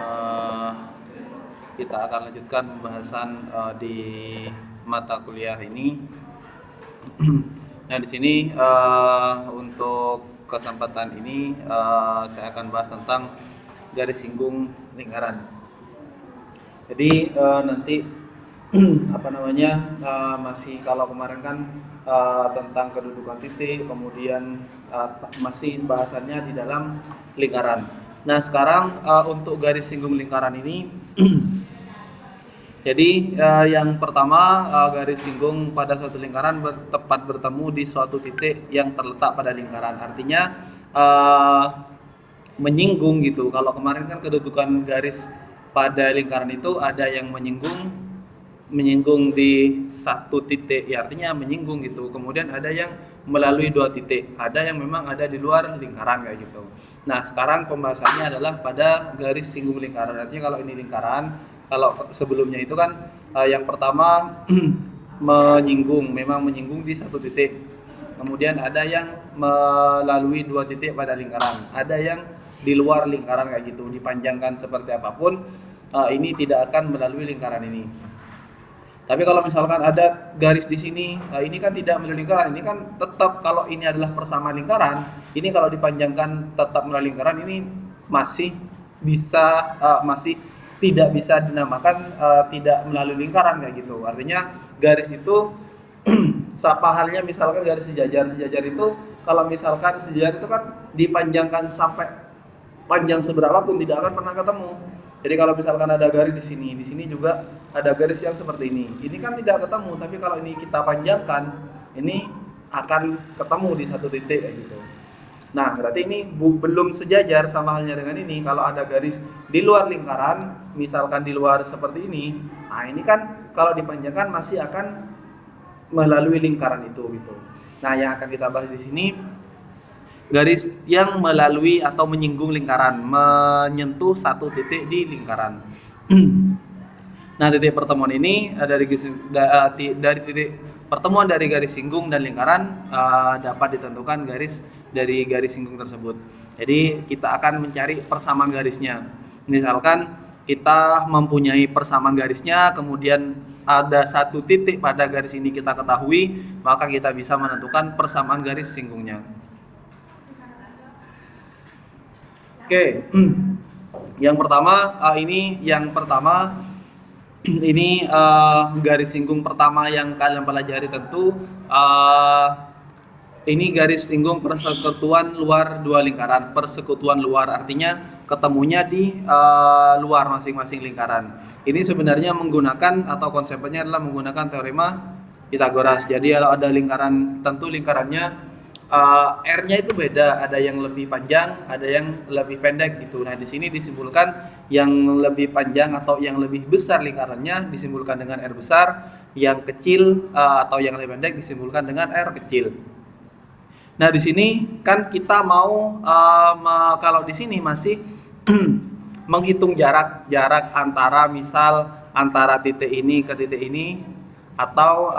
Eh, kita akan lanjutkan pembahasan di mata kuliah ini. Nah, di sini untuk kesempatan ini saya akan bahas tentang garis singgung lingkaran. Jadi nanti masih kalau kemarin kan tentang kedudukan titik, kemudian masih bahasannya di dalam lingkaran. Nah, sekarang untuk garis singgung lingkaran ini jadi yang pertama, garis singgung pada suatu lingkaran tepat bertemu di suatu titik yang terletak pada lingkaran. Artinya menyinggung gitu. Kalau kemarin kan kedudukan garis pada lingkaran itu ada yang menyinggung di satu titik, ya artinya menyinggung gitu. Kemudian ada yang melalui dua titik, ada yang memang ada di luar lingkaran kayak gitu. Nah, sekarang pembahasannya adalah pada garis singgung lingkaran. Artinya kalau ini lingkaran, kalau sebelumnya itu kan yang pertama memang menyinggung di satu titik. Kemudian ada yang melalui dua titik pada lingkaran, ada yang di luar lingkaran kayak gitu, dipanjangkan seperti apapun ini tidak akan melalui lingkaran ini. Tapi kalau misalkan ada garis di sini, ini kan tidak melalui lingkaran, ini kan tetap kalau ini adalah persamaan lingkaran, ini kalau dipanjangkan tetap melalui lingkaran, ini masih bisa masih tidak bisa dinamakan tidak melalui lingkaran kayak gitu. Artinya garis itu sama halnya misalkan garis sejajar itu kalau misalkan sejajar itu kan dipanjangkan sampai panjang seberapa pun tidak akan pernah ketemu. Jadi kalau misalkan ada garis di sini juga ada garis yang seperti ini. Ini kan tidak ketemu, tapi kalau ini kita panjangkan, ini akan ketemu di satu titik kayak gitu. Nah, berarti ini belum sejajar sama halnya dengan ini. Kalau ada garis di luar lingkaran, misalkan di luar seperti ini, nah ini kan kalau dipanjangkan masih akan melalui lingkaran itu gitu. Nah, yang akan kita bahas di sini garis yang melalui atau menyinggung lingkaran, menyentuh satu titik di lingkaran. Nah, titik pertemuan ini dari titik pertemuan dari garis singgung dan lingkaran dapat ditentukan garis dari garis singgung tersebut. Jadi kita akan mencari persamaan garisnya. Misalkan kita mempunyai persamaan garisnya, kemudian ada satu titik pada garis ini kita ketahui, maka kita bisa menentukan persamaan garis singgungnya. Oke, yang pertama ini garis singgung pertama yang kalian pelajari tentu ini garis singgung persekutuan luar dua lingkaran. Persekutuan luar artinya ketemunya di luar masing-masing lingkaran. Ini sebenarnya menggunakan atau konsepnya adalah menggunakan teorema Pythagoras. Jadi kalau ada lingkaran, tentu lingkarannya R-nya itu beda, ada yang lebih panjang, ada yang lebih pendek gitu. Nah, di sini disimpulkan yang lebih panjang atau yang lebih besar lingkarannya disimpulkan dengan R besar, yang kecil atau yang lebih pendek disimpulkan dengan R kecil. Nah, di sini kan kita mau kalau di sini masih menghitung jarak antara antara titik ini ke titik ini atau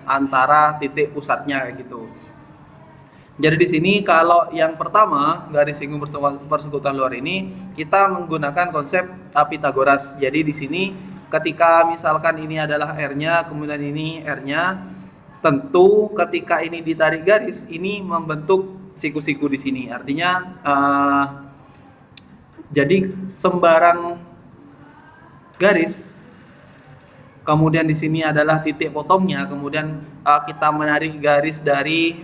antara titik pusatnya kayak gitu. Jadi di sini kalau yang pertama garis singgung persekutuan luar ini kita menggunakan konsep Pythagoras. Jadi di sini ketika misalkan ini adalah R-nya, kemudian ini R-nya, tentu ketika ini ditarik garis ini membentuk siku-siku di sini. Artinya jadi sembarang garis, kemudian di sini adalah titik potongnya, kemudian kita menarik garis dari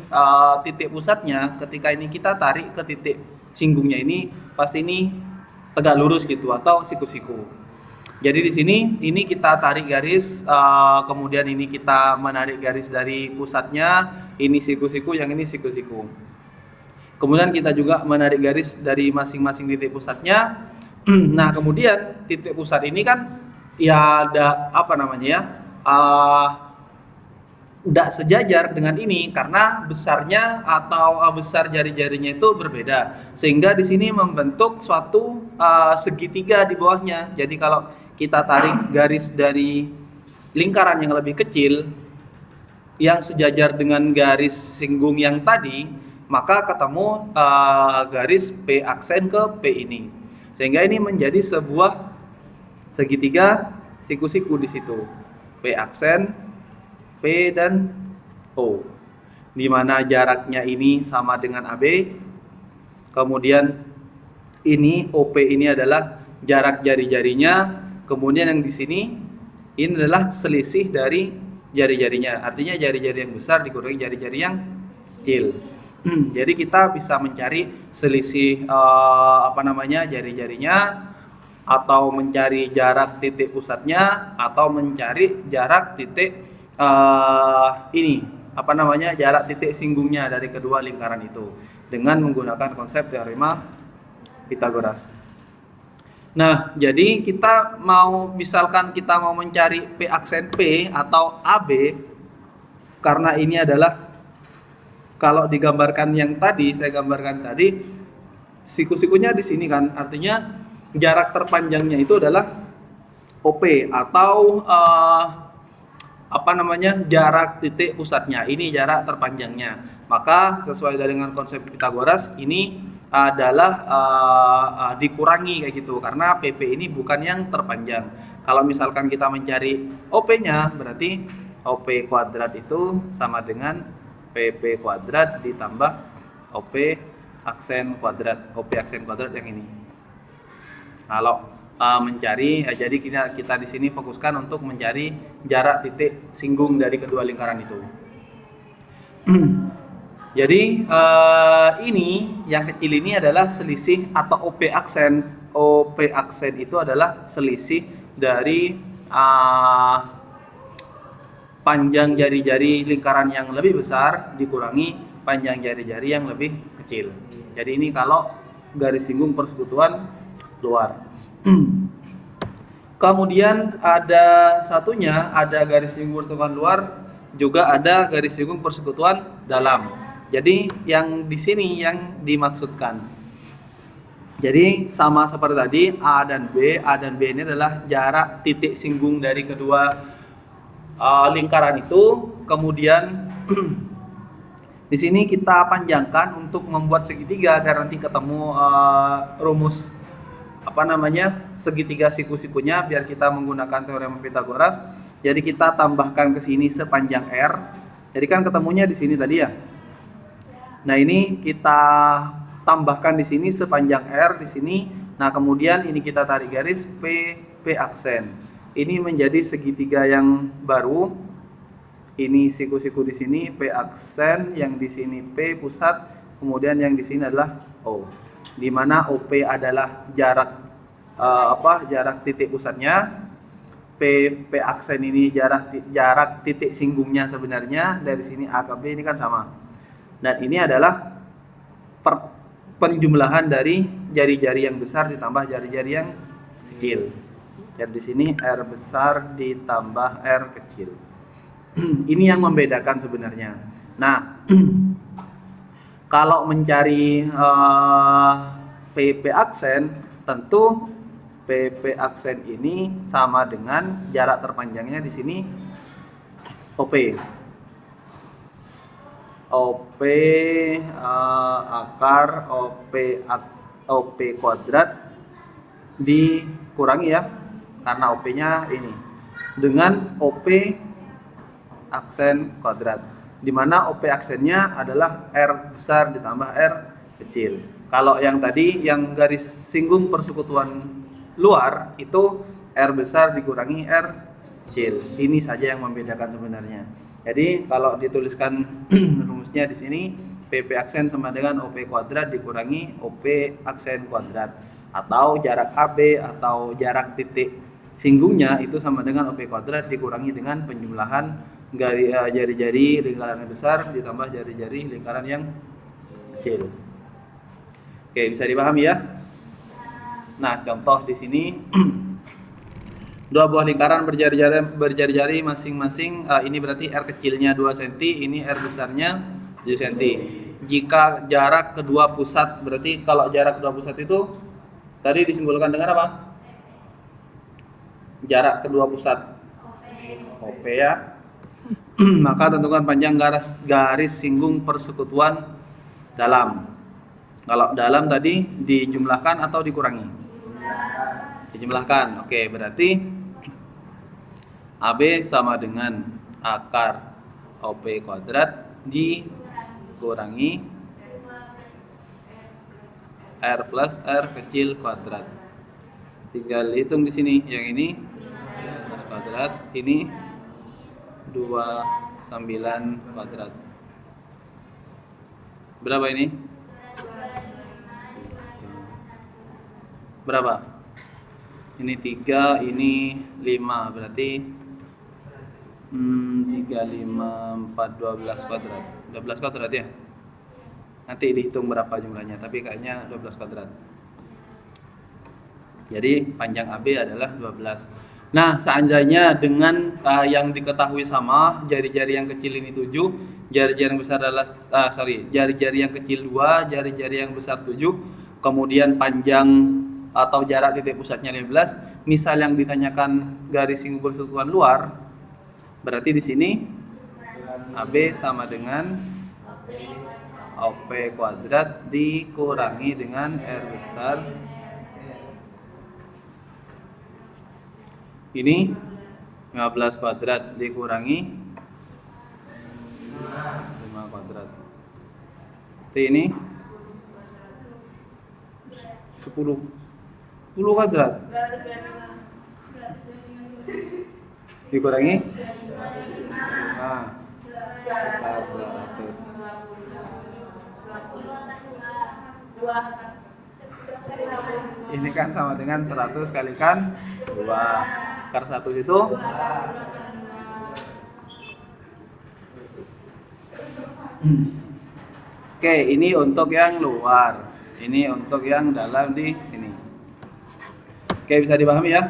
titik pusatnya. Ketika ini kita tarik ke titik singgungnya ini, pasti ini tegak lurus gitu atau siku-siku. Jadi di sini ini kita tarik garis, kemudian ini kita menarik garis dari pusatnya, ini siku-siku, yang ini siku-siku. Kemudian kita juga menarik garis dari masing-masing titik pusatnya. Nah, kemudian titik pusat ini kan ya ada tidak sejajar dengan ini karena besarnya atau besar jari-jarinya itu berbeda, sehingga di sini membentuk suatu segitiga di bawahnya. Jadi kalau kita tarik garis dari lingkaran yang lebih kecil yang sejajar dengan garis singgung yang tadi, maka ketemu garis P aksen ke P ini. Sehingga ini menjadi sebuah segitiga siku-siku di situ. P aksen, P dan O. Di mana jaraknya ini sama dengan AB. Kemudian ini OP ini adalah jarak jari-jarinya. Kemudian yang di sini ini adalah selisih dari jari-jarinya. Artinya jari-jari yang besar dikurangi jari-jari yang kecil. Jadi kita bisa mencari selisih jari-jarinya, atau mencari jarak titik pusatnya, atau mencari jarak titik jarak titik singgungnya dari kedua lingkaran itu dengan menggunakan konsep teorema Pitagoras. Nah, jadi misalkan kita mau mencari P aksen P atau AB, karena ini adalah, kalau digambarkan yang tadi, saya gambarkan tadi, siku-sikunya di sini kan, artinya jarak terpanjangnya itu adalah OP atau jarak titik pusatnya. Ini jarak terpanjangnya. Maka sesuai dengan konsep Pitagoras ini adalah dikurangi kayak gitu, karena PP ini bukan yang terpanjang. Kalau misalkan kita mencari OP-nya, berarti OP kuadrat itu sama dengan PP kuadrat ditambah OP aksen kuadrat. OP aksen kuadrat yang ini. Kalau mencari, jadi kita di sini fokuskan untuk mencari jarak titik singgung dari kedua lingkaran itu. Jadi ini yang kecil ini adalah selisih atau OP aksen. OP aksen itu adalah selisih dari panjang jari-jari lingkaran yang lebih besar dikurangi panjang jari-jari yang lebih kecil. Jadi ini kalau garis singgung persekutuan luar. Kemudian ada satunya, ada garis singgung persekutuan luar, juga ada garis singgung persekutuan dalam. Jadi yang di sini yang dimaksudkan. Jadi sama seperti tadi, A dan B ini adalah jarak titik singgung dari kedua lingkaran itu. Kemudian di sini kita panjangkan untuk membuat segitiga agar nanti ketemu rumus segitiga siku-sikunya, biar kita menggunakan teorema Pitagoras. Jadi kita tambahkan ke sini sepanjang R. Jadi kan ketemunya di sini tadi ya. Nah, ini kita tambahkan di sini sepanjang R di sini. Nah, kemudian ini kita tarik garis P aksen. Ini menjadi segitiga yang baru. Ini siku-siku di sini P aksen, yang di sini P pusat, kemudian yang di sini adalah O. Di mana OP adalah jarak jarak titik pusatnya. P aksen ini jarak titik singgungnya sebenarnya dari sini A ke B ini kan sama. Dan ini adalah penjumlahan dari jari-jari yang besar ditambah jari-jari yang kecil. Dan di sini R besar ditambah R kecil. Ini yang membedakan sebenarnya. Nah, kalau mencari PP aksen, tentu PP aksen ini sama dengan jarak terpanjangnya di sini OP. OP akar OP kuadrat dikurangi ya, karena OP-nya ini dengan OP aksen kuadrat, di mana OP aksennya adalah R besar ditambah R kecil. Kalau yang tadi yang garis singgung persekutuan luar itu R besar dikurangi R kecil. Ini saja yang membedakan sebenarnya. Jadi kalau dituliskan rumusnya di sini, PP aksen sama dengan OP kuadrat dikurangi OP aksen kuadrat, atau jarak AB atau jarak titik singgungnya itu sama dengan OP kuadrat dikurangi dengan penjumlahan jari-jari lingkaran yang besar ditambah jari-jari lingkaran yang kecil. Oke, bisa dipahami ya? Nah, contoh di sini dua buah lingkaran berjari-jari masing-masing. Ini berarti R kecilnya 2 cm, ini R besarnya 7 cm. Jika jarak kedua pusat, berarti kalau jarak kedua pusat itu tadi disimbolkan dengan apa? Jarak kedua pusat OP ya. Maka tentukan panjang garis singgung persekutuan dalam. Kalau dalam tadi dijumlahkan atau dikurangi? Dijumlahkan. Oke, berarti AB sama dengan akar OP kuadrat dikurangi R plus R kecil kuadrat. Tinggal hitung di sini. Yang ini kuadrat, ini 29 kuadrat. Berapa ini? Berapa? Ini 3, ini 5, berarti 3, 5, 4, 12 kuadrat. 12 kuadrat ya? Nanti dihitung berapa jumlahnya, tapi kayaknya 12 kuadrat. Jadi panjang AB adalah 12. Nah, seandainya dengan yang diketahui sama, jari-jari yang kecil ini 7, jari-jari yang besar adalah jari-jari yang kecil 2, jari-jari yang besar 7, kemudian panjang atau jarak titik pusatnya 15. Misal yang ditanyakan garis singgung persekutuan luar, berarti di sini AB sama dengan OP kuadrat dikurangi dengan R besar. Ini 15 kuadrat dikurangi 5 kuadrat. Ini 10 kuadrat dikurangi 200. Ini kan sama dengan 100 kalikan 2. Akar 1 itu Oke, ini untuk yang luar. Ini untuk yang dalam di sini. Oke, bisa dipahami ya?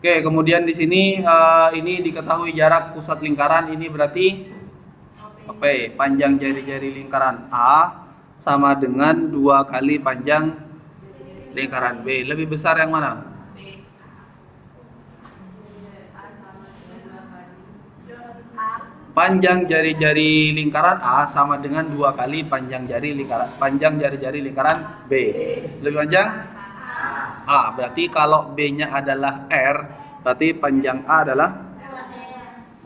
Oke, kemudian di sini ini diketahui jarak pusat lingkaran, ini berarti panjang jari-jari lingkaran A sama dengan 2 kali panjang lingkaran B. Lebih besar yang mana? Panjang jari-jari lingkaran A sama dengan 2 kali panjang jari-jari lingkaran B. Lebih panjang? A. Berarti kalau B-nya adalah R, berarti panjang A adalah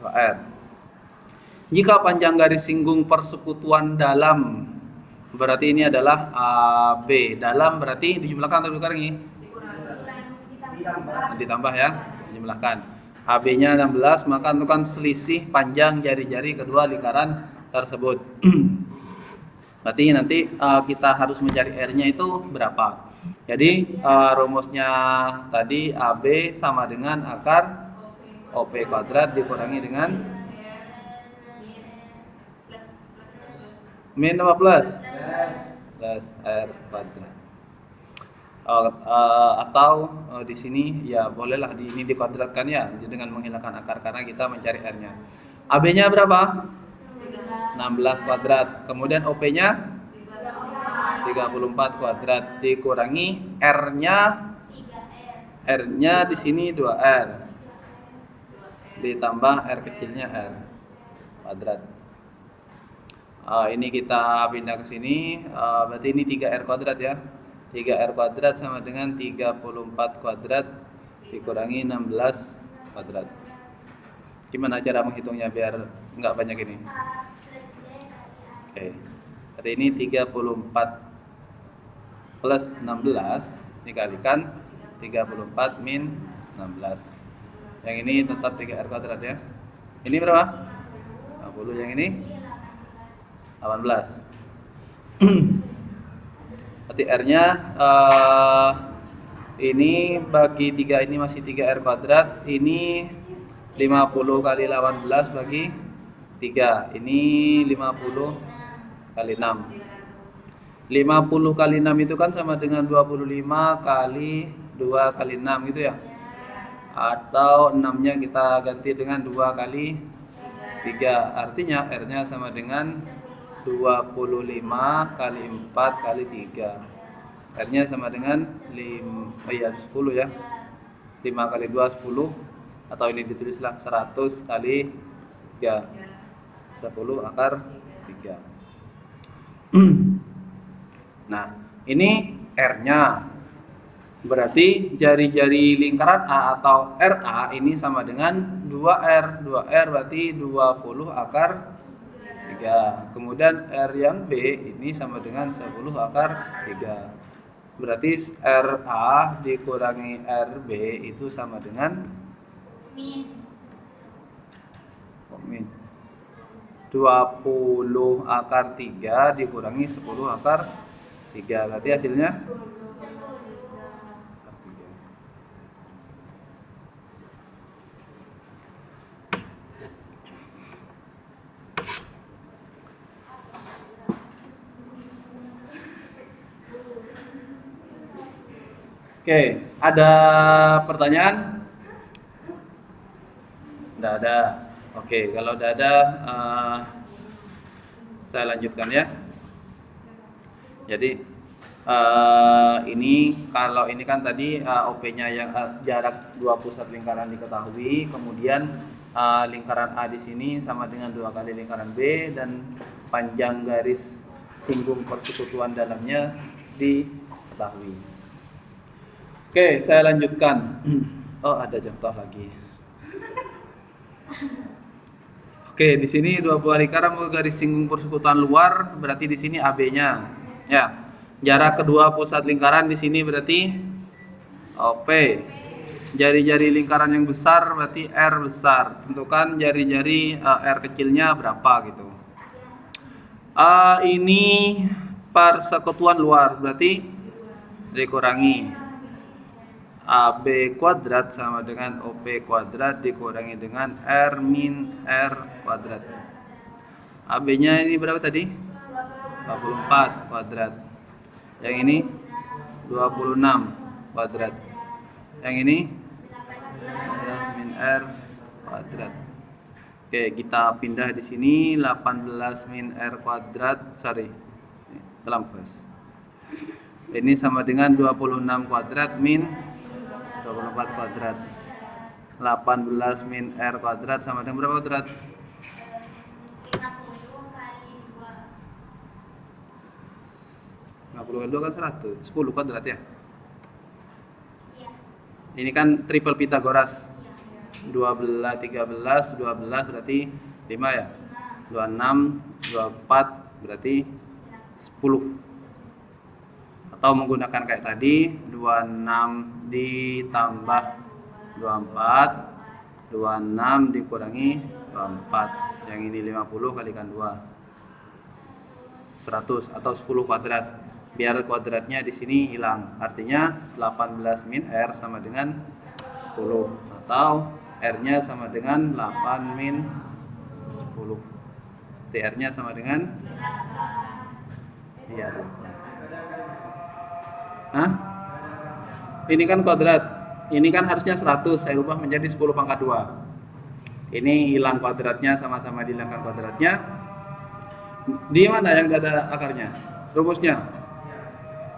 R. Jika panjang garis singgung persekutuan dalam, berarti ini adalah AB. Dalam berarti dijumlahkan atau dikurangi? Ditambah ya, dijumlahkan. AB-nya 16, maka tentukan selisih panjang jari-jari kedua lingkaran tersebut. Berarti nanti kita harus mencari R-nya itu berapa. Jadi rumusnya tadi AB sama dengan akar OP kuadrat dikurangi dengan min apa plus? Plus R kuadrat. Atau di sini ya bolehlah ini dikuadratkan ya dengan menghilangkan akar karena kita mencari R-nya. AB-nya berapa? 16 kuadrat. Kemudian OP-nya 34 kuadrat dikurangi R-nya di sini 2R. Ditambah R kecilnya R kuadrat. Ini kita pindah ke sini, berarti ini 3R kuadrat ya. 3R kuadrat sama dengan 34 kuadrat dikurangi 16 kuadrat. Gimana cara menghitungnya biar nggak banyak ini? Oke. Berarti ini 34 plus 16 dikalikan 34 min 16. Yang ini tetap 3R kuadrat ya. Ini berapa? 50. Yang ini 18. Berarti R-nya ini bagi 3 ini masih 3R kuadrat. Ini 50 kali 18 bagi 3. Ini 50 kali 6. 50 kali 6 itu kan sama dengan 25 kali 2 kali 6 gitu ya. Atau 6-nya kita ganti dengan 2 kali 3. Artinya R-nya sama dengan 25 kali 4 kali 3. R-nya sama dengan 10 ya. 5 kali 2 10. Atau ini ditulislah 100 kali 3. 10 akar 3. Nah, ini R-nya. Berarti jari-jari lingkaran A atau RA ini sama dengan 2R. 2R berarti 20 akar 3. Kemudian R yang B ini sama dengan 10 akar 3. Berarti RA dikurangi RB itu sama dengan min 20 akar 3 dikurangi 10 akar 3. Berarti hasilnya Oke, ada pertanyaan? Tidak ada. Oke, kalau tidak ada, saya lanjutkan ya. Jadi ini kalau ini kan tadi OP-nya yang jarak 2 pusat lingkaran diketahui, kemudian lingkaran A di sini sama dengan 2 kali lingkaran B dan panjang garis singgung persekutuan dalamnya diketahui. Oke, saya lanjutkan. Oh, ada contoh lagi. Oke, di sini 20 lingkaran garis singgung persekutuan luar, berarti di sini AB-nya. Ya. Jarak kedua pusat lingkaran di sini berarti OP. Jari-jari lingkaran yang besar berarti R besar. Tentukan jari-jari R kecilnya berapa gitu. Ini persekutuan luar berarti dikurangi AB kuadrat sama dengan OP kuadrat dikurangi dengan R min R kuadrat. AB-nya ini berapa tadi? 24 kuadrat. Yang ini 26 kuadrat. Yang ini 18 min R kuadrat. Oke, kita pindah di sini 18 min R kuadrat, dalam kelas. Ini sama dengan 26 kuadrat min 24 kuadrat. 18 min R kuadrat sama dengan berapa kuadrat? 50 kali 2 kan 100. 10 kuadrat ya? Ini kan triple Pitagoras. 12, 13, 12 berarti 5 ya? 26, 24 berarti 10. Atau menggunakan kayak tadi 26 ditambah 24 26 dikurangi 24. Yang ini 50 kalikan 2 100 atau 10 kuadrat. Biar kuadratnya di sini hilang. Artinya 18 min R sama dengan 10 atau R-nya sama dengan 8 min 10. TR-nya sama dengan iya. Hah? Ini kan kuadrat. Ini kan harusnya 100, saya ubah menjadi 10 pangkat 2. Ini hilang kuadratnya, sama-sama dihilangkan kuadratnya. Di mana yang ada akarnya? Rumusnya.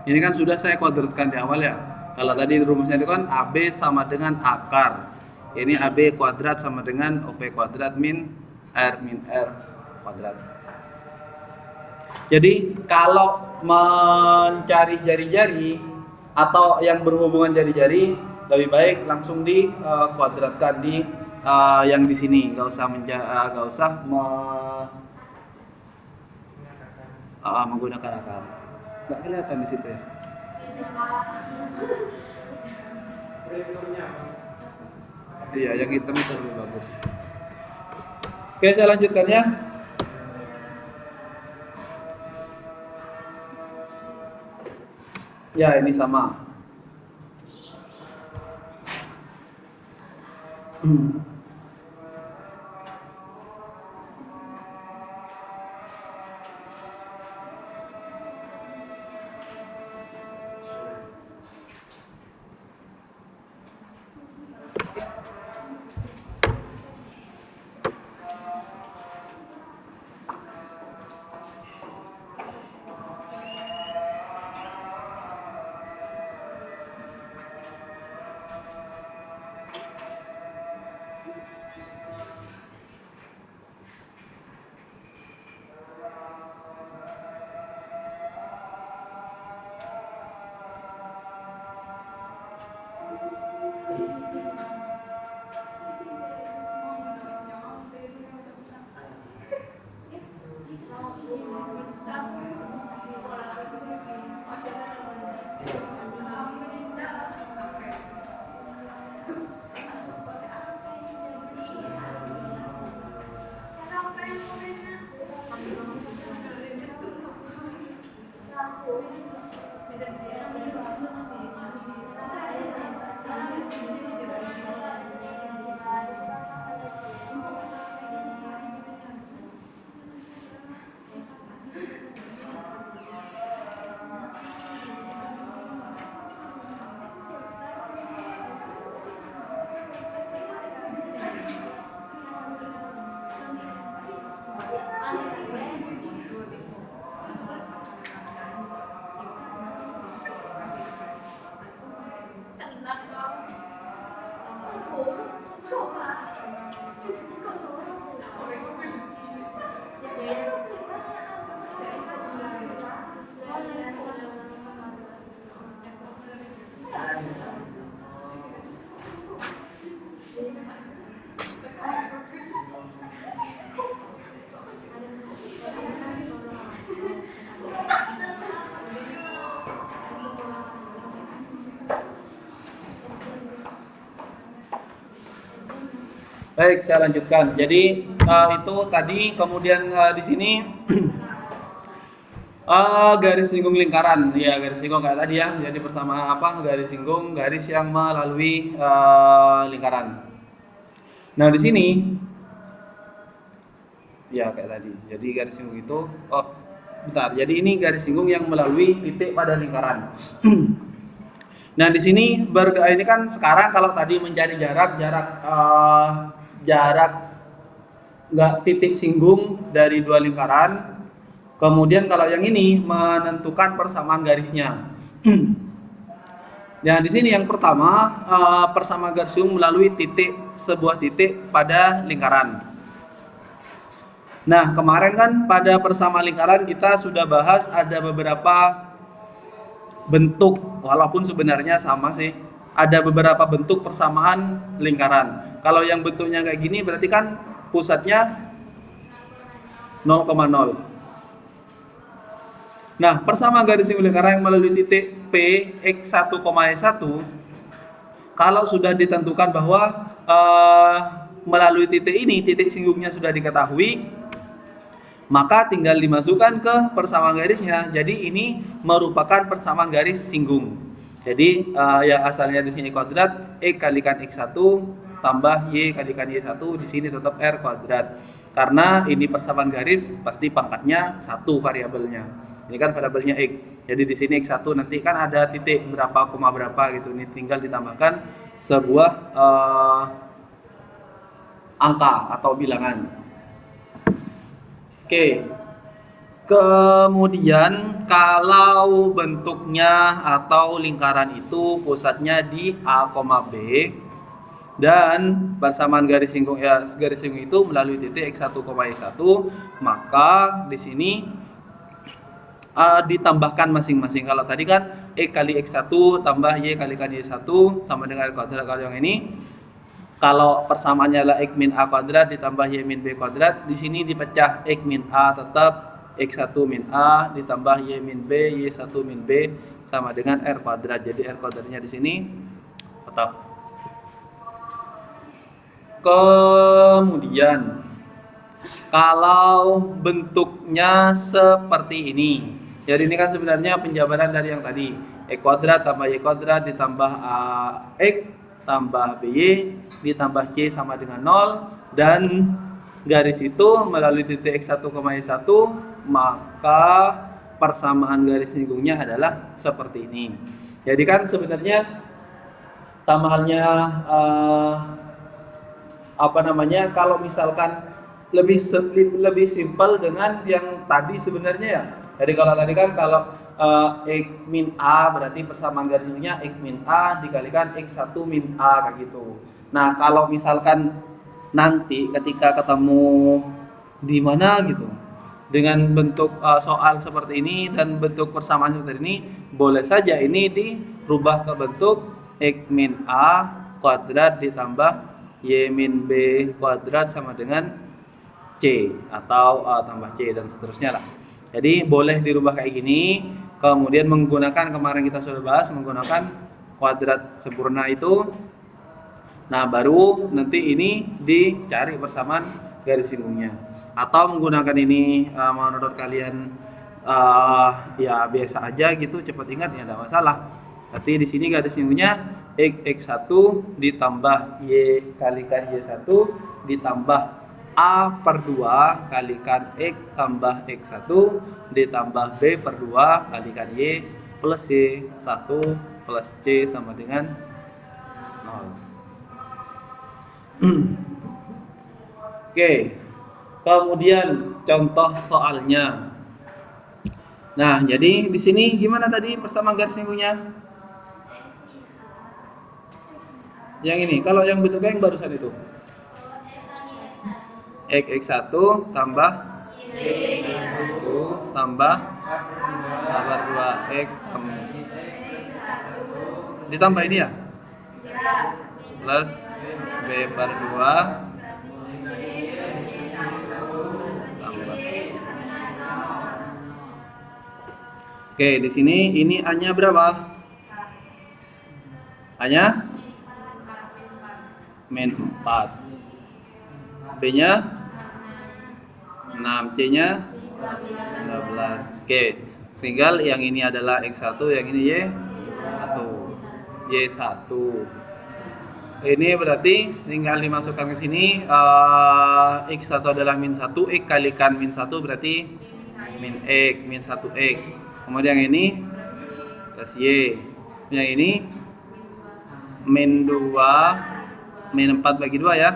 Ini kan sudah saya kuadratkan di awal ya. Kalau tadi rumusnya itu kan AB sama dengan akar. Ini AB kuadrat sama dengan OP kuadrat min R kuadrat. Jadi kalau mencari jari-jari atau yang berhubungan jari-jari, lebih baik langsung di kuadratkan di yang di sini, nggak usah menggunakan akar. Nggak kelihatan di situ ya. Iya, yang hitam itu lebih bagus. Oke, saya lanjutkan ya. Ya, ini sama. Baik, saya lanjutkan. Jadi itu tadi, kemudian di sini garis singgung lingkaran. Ya, garis singgung kayak tadi ya. Jadi pertama apa? Garis singgung, garis yang melalui lingkaran. Nah, di sini ya kayak tadi. Jadi garis singgung itu bentar. Jadi ini garis singgung yang melalui titik pada lingkaran. Nah, di sini ini kan sekarang kalau tadi mencari jarak nggak titik singgung dari dua lingkaran. Kemudian kalau yang ini menentukan persamaan garisnya. Nah, di sini yang pertama persamaan garis singgung melalui sebuah titik pada lingkaran. Nah, kemarin kan pada persamaan lingkaran kita sudah bahas ada beberapa bentuk, walaupun sebenarnya sama sih. Ada beberapa bentuk persamaan lingkaran. Kalau yang bentuknya kayak gini berarti kan pusatnya 0,0. Nah, persamaan garis singgung lingkaran yang melalui titik P x1, y1 kalau sudah ditentukan bahwa melalui titik ini titik singgungnya sudah diketahui, maka tinggal dimasukkan ke persamaan garisnya. Jadi ini merupakan persamaan garis singgung. Jadi yang asalnya di sini kuadrat x kalikan x1 tambah y kalikan y1, di sini tetap r kuadrat. Karena ini persamaan garis pasti pangkatnya 1 variabelnya. Ini kan variabelnya x. Jadi di sini x1 nanti kan ada titik berapa koma berapa gitu. Ini tinggal ditambahkan sebuah angka atau bilangan. Oke, kemudian kalau bentuknya atau lingkaran itu pusatnya di A, B dan persamaan garis singgung itu melalui titik x1, y1, maka di sini ditambahkan masing-masing. Kalau tadi kan x kali x1 tambah y kalikan y1 sama dengan kuadrat. Kalau yang ini, kalau persamaannya adalah x min a kuadrat ditambah y min b kuadrat, di sini dipecah x min a tetap x1 min a ditambah y min b, y1 min b sama dengan r kuadrat. Jadi r kuadratnya di sini tetap. Kemudian kalau bentuknya seperti ini, jadi ini kan sebenarnya penjabaran dari yang tadi, x kuadrat tambah y kuadrat ditambah x tambah by ditambah c sama dengan 0, dan garis itu melalui titik x1, y1, maka persamaan garis singgungnya adalah seperti ini. Jadi kan sebenarnya sama halnya kalau misalkan lebih simpel dengan yang tadi sebenarnya ya. Jadi kalau tadi kan kalau x min a berarti persamaan garis singgungnya x min a dikalikan x1 min a kayak gitu. Nah, kalau misalkan nanti ketika ketemu di mana gitu dengan bentuk soal seperti ini dan bentuk persamaan seperti ini, boleh saja ini dirubah ke bentuk x min a kuadrat ditambah y min b kuadrat sama dengan c atau tambah c dan seterusnya lah. Jadi boleh dirubah kayak gini, kemudian menggunakan kemarin kita sudah bahas menggunakan kuadrat sempurna itu. Nah, baru nanti ini dicari persamaan garis singgungnya. Atau menggunakan ini menurut kalian ya biasa aja gitu, cepat ingat ya tidak masalah. Berarti di sini garis singgungnya x1 ditambah y kalikan y1 ditambah a per 2 kalikan x tambah x1 ditambah b per 2 kalikan y plus y1 plus c sama dengan 0. Oke, kemudian contoh soalnya. Nah, jadi di sini gimana tadi persamaan garis singgungnya? Yang ini, kalau yang bentuknya yang barusan itu x1 tambah y1 tambah a per 2 x ditambah ini ya? Plus b per 2 tambah. Oke, di sini ini A-nya berapa? A-nya min 4. B-nya 6, C-nya 12. Oke, tinggal yang ini adalah X1, yang ini Y1. Y1. Ini berarti tinggal dimasukkan ke sini. X1 adalah min 1, X kalikan min 1 berarti min X, min 1X. Kemudian yang ini plus Y. Yang ini min 2, min 4 bagi 2 ya.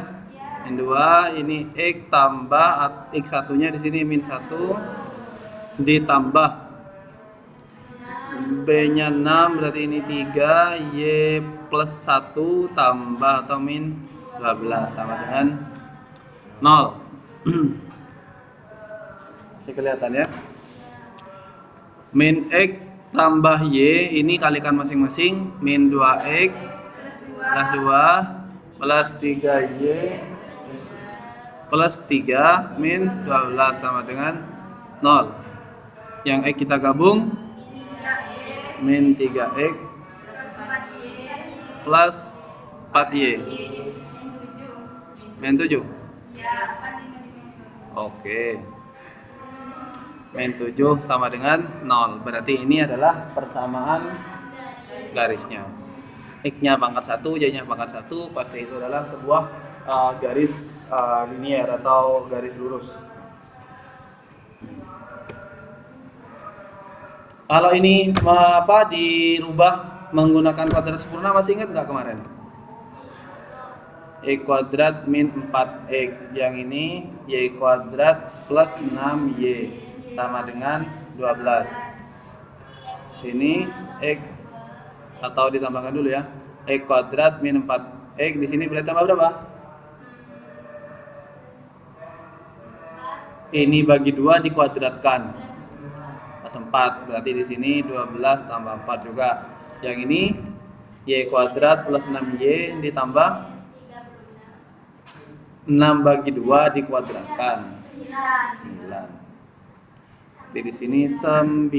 Min 2, ini X tambah X1 nya di sini min 1 ditambah B nya 6 berarti ini 3, Y plus 1 tambah atau min 12 sama dengan 0. Masih kelihatan ya. Min X tambah Y ini kalikan masing-masing, min 2X plus 2 plus 3Y plus 3 min 12 sama dengan 0. Yang X kita gabung, min 3X plus 4Y min 7. Oke, min 7 sama dengan 0. Berarti ini adalah persamaan garisnya. X-nya pangkat 1, Y-nya pangkat 1, pasti itu adalah sebuah garis linier atau garis lurus. Kalau ini dirubah menggunakan kuadrat sempurna, masih ingat nggak kemarin? X kuadrat min 4X. Yang ini Y kuadrat plus 6Y sama dengan 12. Ini X, atau ditambahkan dulu ya. X kuadrat min 4X di sini berarti tambah berapa? Ini bagi 2 dikuadratkan. Plus 4 berarti di sini 12 tambah 4 juga. Yang ini Y kuadrat plus 6Y ditambah 6 bagi 2 dikuadratkan 9. Jadi di sini 9.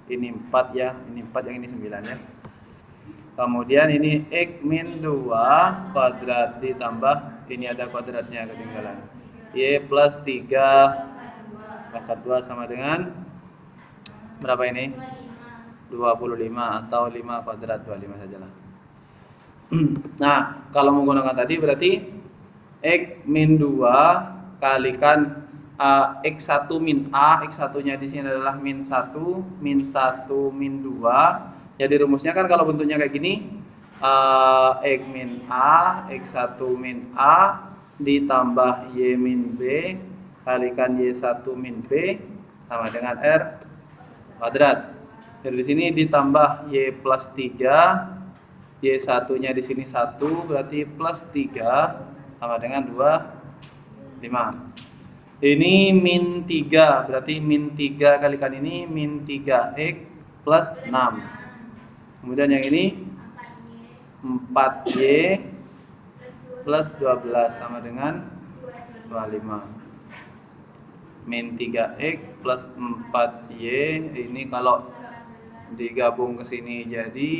Ini 4 ya, ini 4, yang ini 9 ya. Kemudian ini X min 2 kuadrat ditambah, ini ada kuadratnya ketinggalan, Y plus 3 pangkat 2 sama dengan berapa ini? 25 atau 5 kuadrat, 25 sajalah. Nah, kalau menggunakan tadi berarti X min 2 kalikan X1 min A, X1 nya di sini adalah min 1, min 1 min 2. Jadi rumusnya kan kalau bentuknya kayak gini, X min A, X1 min A ditambah Y min B kalikan Y1 min B sama dengan R kuadrat. Jadi di sini ditambah Y plus 3, Y1 nya di sini 1 berarti plus 3 sama dengan 5. Ini min 3 berarti min 3 kalikan ini min 3X plus 6. Kemudian yang ini 4Y plus 12 sama dengan 25. Min 3X plus 4Y ini kalau digabung ke sini jadi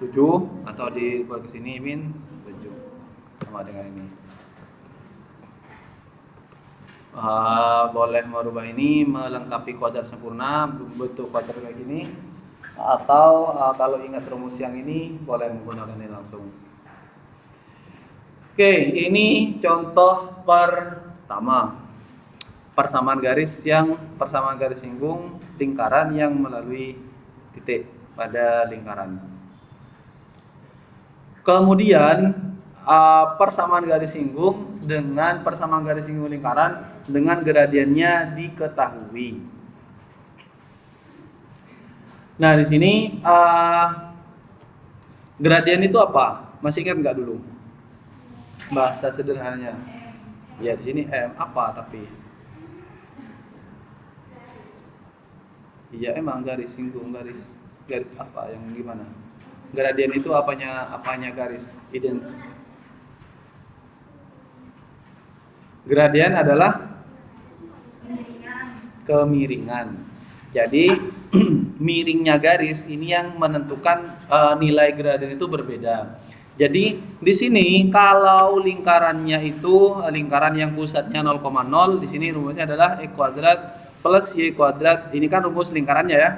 7, atau dibuat ke sini min 7 sama dengan ini. Boleh merubah ini melengkapi kuadrat sempurna bentuk kuadrat kayak gini, atau kalau ingat rumus yang ini boleh menggunakan ini langsung. Oke, ini contoh pertama, persamaan garis singgung lingkaran yang melalui titik pada lingkaran. Kemudian persamaan garis singgung dengan persamaan garis singgung lingkaran dengan gradiennya diketahui. Nah, di sini gradien itu apa? Masih ingat nggak dulu? Bahasa sederhananya. Ya, di sini M apa tapi? Iya, emang garis singgung, garis apa yang gimana? Gradien itu apanya garis? Gradien adalah kemiringan. Jadi miringnya garis ini yang menentukan nilai gradien itu berbeda. Jadi di sini kalau lingkarannya itu lingkaran yang pusatnya 0,0, di sini rumusnya adalah x kuadrat plus y kuadrat. Ini kan rumus lingkarannya ya.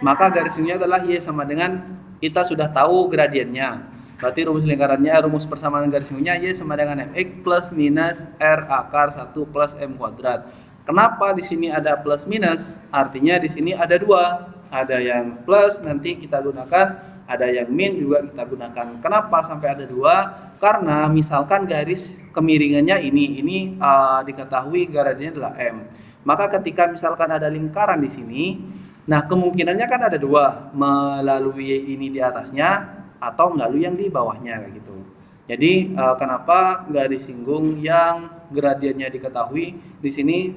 Maka garis singgungnya adalah y sama dengan, kita sudah tahu gradiennya. Berarti rumus lingkarannya, rumus persamaan garis singgungnya y sama dengan mx plus minus r akar 1 plus m kuadrat. Kenapa di sini ada plus minus? Artinya di sini ada dua. Ada yang plus nanti kita gunakan, ada yang min juga kita gunakan. Kenapa sampai ada dua? Karena misalkan garis kemiringannya ini diketahui gradiennya adalah m. Maka ketika misalkan ada lingkaran di sini, nah kemungkinannya kan ada dua, melalui ini di atasnya atau melalui yang di bawahnya kayak gitu. Jadi kenapa garis singgung yang gradiennya diketahui di sini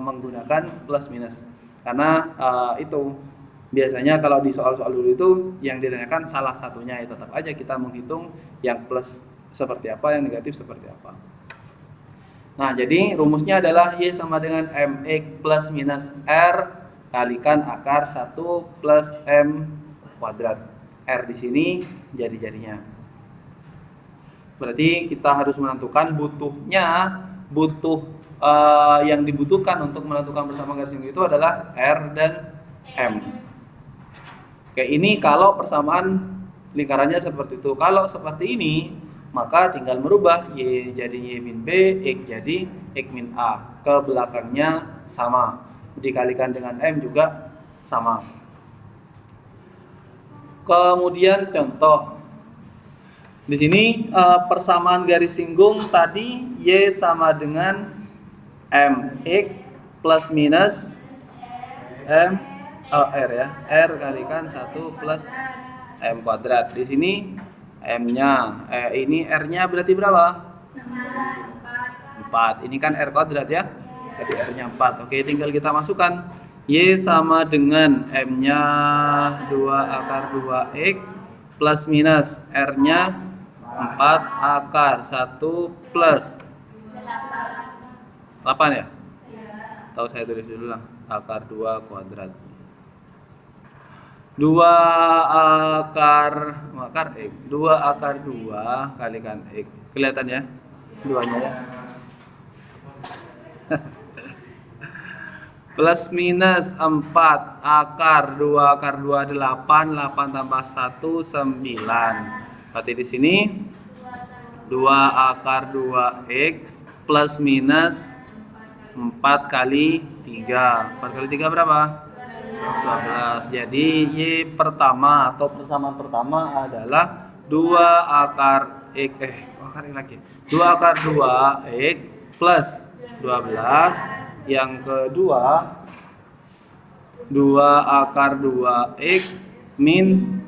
menggunakan plus minus? Karena itu biasanya kalau di soal-soal dulu itu yang ditanyakan salah satunya, ya tetap aja kita menghitung yang plus seperti apa, yang negatif seperti apa. Nah, jadi rumusnya adalah y sama dengan mx plus minus r kalikan akar 1 plus m kuadrat. R di sini jari-jarinya. Berarti kita harus menentukan yang dibutuhkan untuk menentukan persamaan garis singgung itu adalah R dan M. Oke, ini kalau persamaan lingkarannya seperti itu. Kalau seperti ini, maka tinggal merubah Y jadi Y min B, X jadi X min A. Ke belakangnya sama. Dikalikan dengan M juga sama. Kemudian contoh. Di sini persamaan garis singgung tadi Y sama dengan MX plus minus R ya. R kalikan 1 plus M kuadrat. Di sini M-nya ini R-nya berarti berapa? 4. Ini kan R kuadrat ya. Jadi R-nya 4. Oke, tinggal kita masukkan. Y sama dengan M-nya 2 akar 2X plus minus R-nya 4 akar 1 plus 8 ya? Tahu saya tulis dulu lah. Akar 2 kuadrat. 2 akar X. 2 akar 2 kalikan X. Kelihatan ya? Duanya ya. Plus minus 4 akar 2 akar 2 8, 8 tambah 1 9. Berarti di sini 2 akar 2x plus minus 4 kali 3. 4 kali 3 berapa? 12. Jadi Y pertama atau persamaan pertama adalah 2 akar x 2 akar 2x plus 12. Yang kedua 2 akar 2x min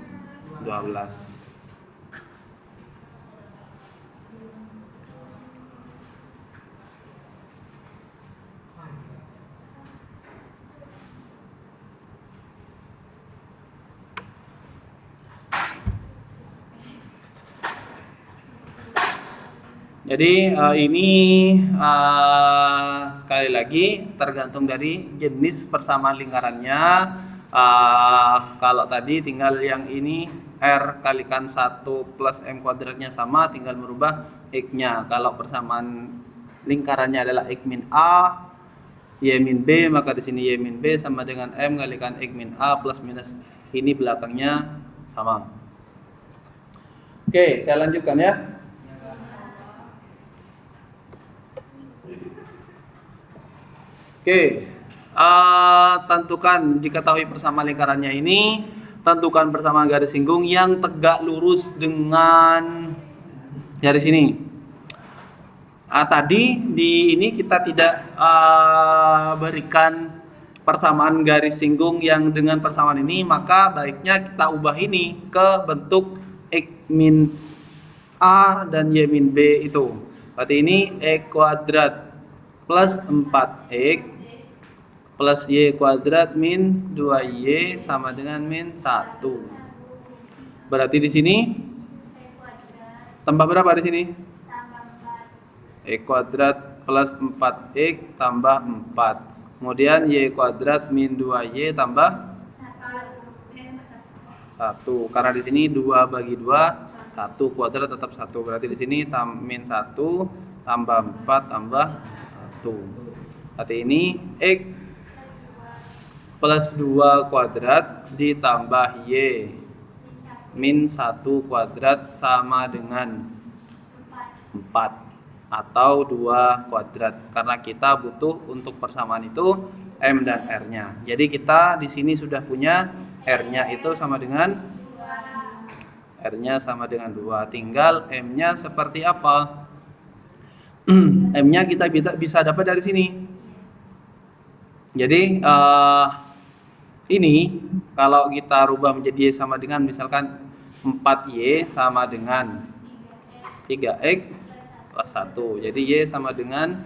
12. Jadi ini sekali lagi tergantung dari jenis persamaan lingkarannya. Kalau tadi tinggal yang ini R kalikan 1 plus M kuadratnya sama, tinggal merubah X-nya. Kalau persamaan lingkarannya adalah X min A, Y min B, maka di sini Y min B sama dengan M kalikan X min A plus minus ini belakangnya sama. Oke, saya lanjutkan ya. Oke, tentukan diketahui persamaan lingkarannya ini, tentukan persamaan garis singgung yang tegak lurus dengan garis ini. Tadi di ini kita tidak berikan persamaan garis singgung yang dengan persamaan ini, maka baiknya kita ubah ini ke bentuk X min A dan Y min B itu. Berarti ini X kuadrat plus 4X plus Y kuadrat min 2Y sama dengan min 1. Berarti di sini tambah berapa di sini? X kuadrat plus 4X tambah 4. Kemudian Y kuadrat min 2Y tambah 1. Karena di sini 2 bagi 2 1 kuadrat tetap 1. Berarti di sini min 1 tambah 4 tambah 1. Berarti ini X plus 2 kuadrat ditambah Y min 1 kuadrat sama dengan 4 atau 2 kuadrat, karena kita butuh untuk persamaan itu M dan R-nya. Jadi kita di sini sudah punya R-nya itu sama dengan 2. Tinggal M-nya seperti apa? M-nya kita bisa dapat dari sini. Jadi ini kalau kita rubah menjadi Y sama dengan misalkan 4Y sama dengan 3X plus 1. Jadi Y sama dengan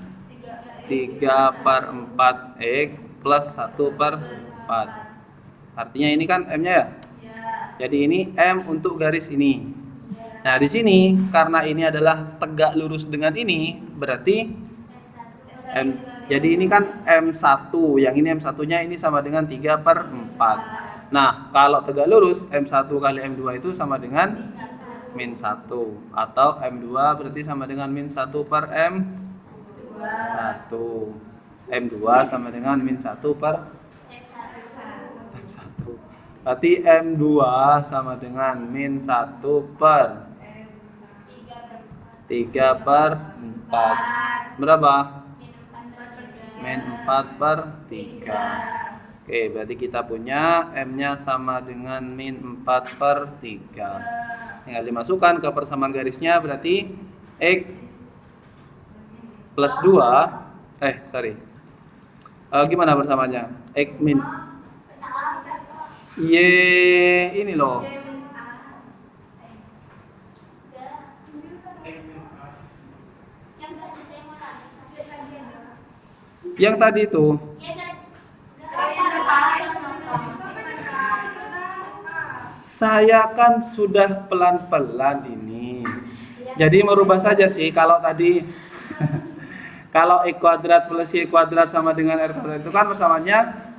3/4X plus 1/4. Artinya ini kan M-nya ya? Jadi ini M untuk garis ini. Nah, di sini karena ini adalah tegak lurus dengan ini, berarti M. Jadi ini kan M1, yang ini M1-nya ini sama dengan 3/4. Nah, kalau tegak lurus M1 kali M2 itu sama dengan min 1, atau M2 berarti sama dengan min 1/M1. M2 sama dengan min 1/M1. Berarti M2 sama dengan min 1/3/4. Berapa? Min 4/3. Oke, berarti kita punya M-nya sama dengan min 4/3. Tinggal dimasukkan ke persamaan garisnya, berarti X plus 2 gimana persamaannya? X min Y ini loh. Yang tadi itu. Saya kan sudah pelan-pelan ini. Jadi merubah saja sih. Kalau tadi kalau X kuadrat plus Y kuadrat sama dengan R kuadrat itu kan persamaannya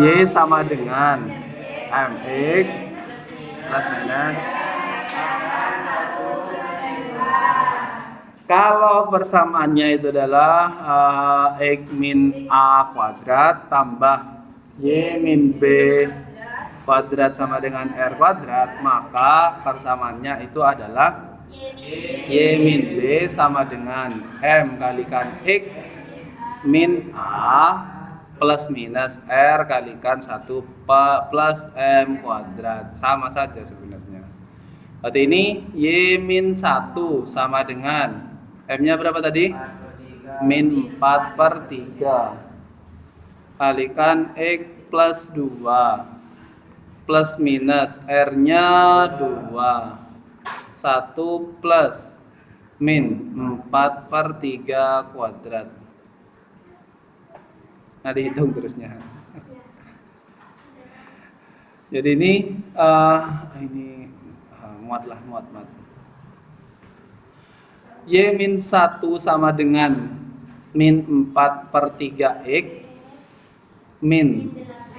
Y sama dengan MX plus minus. Kalau persamaannya itu adalah X min A kuadrat tambah Y min B kuadrat sama dengan R kuadrat, maka persamaannya itu adalah Y min B sama dengan M kalikan X min A plus minus R kalikan 1 plus M kuadrat. Sama saja sebenarnya. Berarti ini Y min 1 sama dengan M-nya berapa tadi? Min 4/3 kalikan X plus 2 plus minus R-nya 2 1 plus min 4/3 kuadrat. Nah, dihitung terusnya. Jadi ini muat. Y min 1 sama dengan min 4/3X min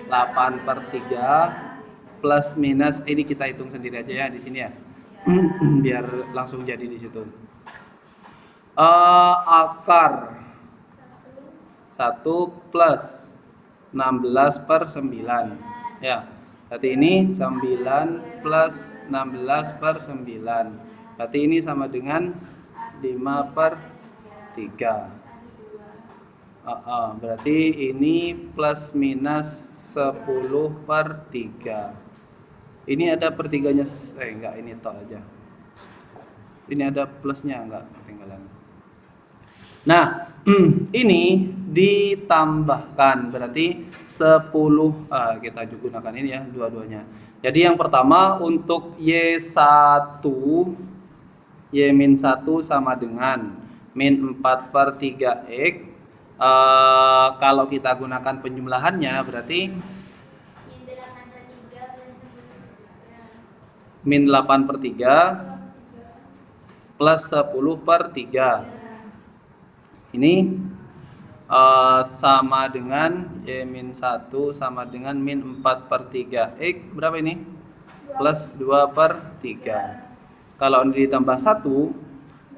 8/3 plus minus, ini kita hitung sendiri aja ya di sini ya. Biar langsung jadi di situ. Akar 1 plus 16/9 ya. Berarti ini 9 plus 16/9. Berarti ini sama dengan 5/3. Berarti ini plus minus 10/3. Ini ada pertiganya, enggak, ini tok aja. Ini ada plusnya, enggak, ketinggalan. Nah, ini ditambahkan berarti 10. Kita gunakan ini ya, dua-duanya. Jadi yang pertama untuk Y1, Y min 1 sama dengan min 4/3X. Kalau kita gunakan penjumlahannya berarti min 8/3 plus 10/3. Ini sama dengan Y min 1 sama dengan min 4/3 X berapa ini? plus 2/3. Kalau ini ditambah 1,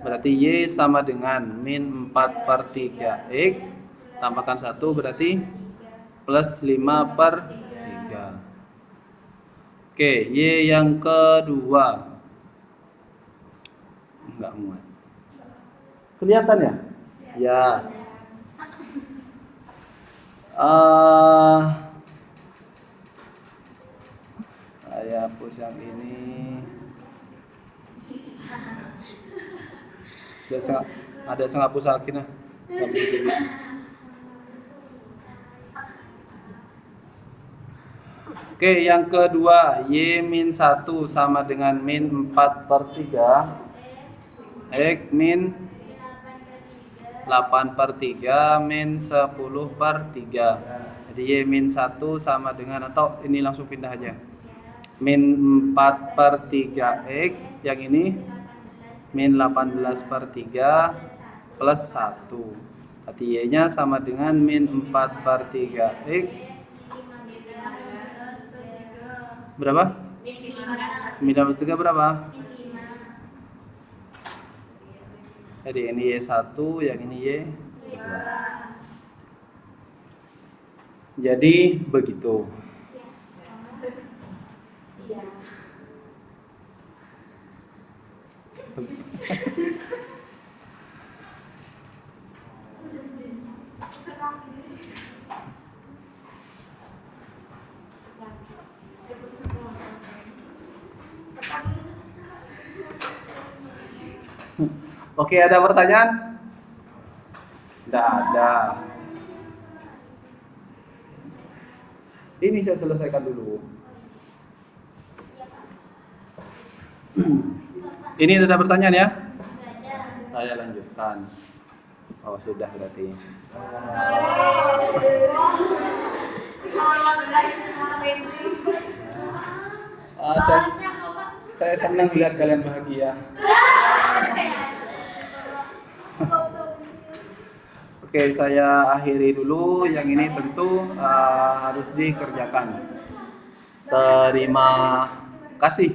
berarti Y sama dengan min 4/3 X, tambahkan 1 berarti plus 5/3. Oke, Y yang kedua. Enggak muat. Kelihatan ya? Ya. Saya hapus yang ini. Ada yang hapus akhirnya. Oke, yang kedua, Y min 1 sama dengan min 4/3 X min 8/3 min 10/3. Jadi Y min 1 sama dengan, atau ini langsung pindah aja, min 4/3 X, yang ini min 18/3 plus 1. Berarti Y nya sama dengan min 4/3 X berapa? Min 18/3 berapa? Jadi ini Y1, yang ini Y2. Jadi begitu. Oke, ada pertanyaan? Tidak ada. Ini saya selesaikan dulu. Ini ada pertanyaan ya? Saya lanjutkan. Oh, sudah berarti. Saya senang melihat kalian bahagia. Oke, saya akhiri dulu. Yang ini tentu harus dikerjakan. Terima kasih.